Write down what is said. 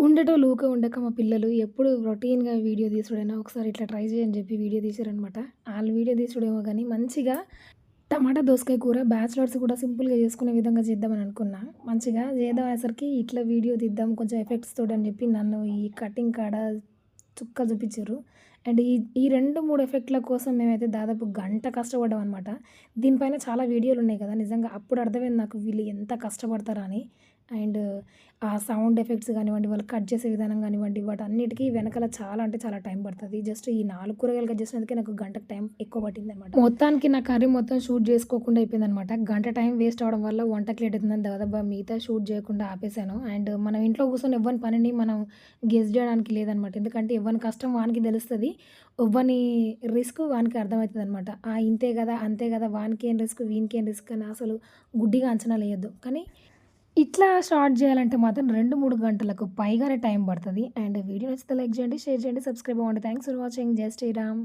ఉండేటోళ్ళు ఊకే ఉండక మా పిల్లలు ఎప్పుడు రొటీన్‌గా వీడియో తీసుడైనా ఒకసారి ఇట్లా ట్రై చెయి అని చెప్పి వీడియో తీసిరనమాట. ఆళ్ళు వీడియో తీసుడేమో గానీ మంచిగా టమాటా దోసకాయ కూర బ్యాచిలర్స్ కూడా సింపుల్‌గా చేసుకునే విధంగా చేద్దామని అనుకున్నా. మంచిగా చేద్దాం అనేసరికి ఇట్లా వీడియో తీద్దాం కొంచెం ఎఫెక్ట్స్ తోటి అని చెప్పి నన్ను ఈ కటింగ్ కాడ చుక్క చూపిచ్చిర్రు. అండ్ ఈ 2, 3 ఎఫెక్ట్‌ల కోసం మేమైతే దాదాపు గంట కష్టపడ్డామనమాట. దీనిపైన చాలా వీడియోలున్నాయి కదా! నిజంగా అప్పుడు అర్థమైంది నాకు వీళ్ళు ఎంత కష్టపడతారా అని. అండ్ ఆ సౌండ్ ఎఫెక్ట్స్ గానివ్వండి, వాళ్ళు కట్ చేసే విధానం గానివ్వండి, వాటన్నిటికి వెనకాల చాలా అంటే చాలా టైం పడతది. జస్ట్ ఈ 4 కూరగాయలు కట్ చేసినందుకే నాకు గంటకు టైం ఎక్కువ పట్టిందనమాట. మొత్తానికి నా కర్రీ మొత్తం షూట్ చేసుకోకుండా అయిపోయిందనమాట. గంట టైం వేస్ట్ అవ్వడం వల్ల వంటకి లేట్ అయితుందని దబదబా మిగతా షూట్ చేయకుండా ఆపేసాను. అండ్ మనం ఇంట్లో కూర్చొని ఎవ్వని పనిని మనం గెస్ జేయడానికి లేదనమాట. ఎందుకంటే ఎవ్వని కష్టం వానికి తెలుస్తది. ఎవ్వని రిస్క్ వానికి అర్థమైతదనమాట. ఇంతే గదా! అంతే గదా! వానికేం రిస్క్, వీనికేం రిస్క్ అని అసలు గుడ్డిగా అంచనాలేయొద్దు. కానీ ఇట్లా స్టార్ట్ జేయాలంటే మాత్రం 2, 3 గంటలకు పైగానే టైం పడతది. అండ్ వీడియో నచ్చితే లైక్ జేయండి, షేర్ జేయండి, సబ్స్క్రైబ్ అవ్వండి. Thanks for watching. జై శ్రీరామ్.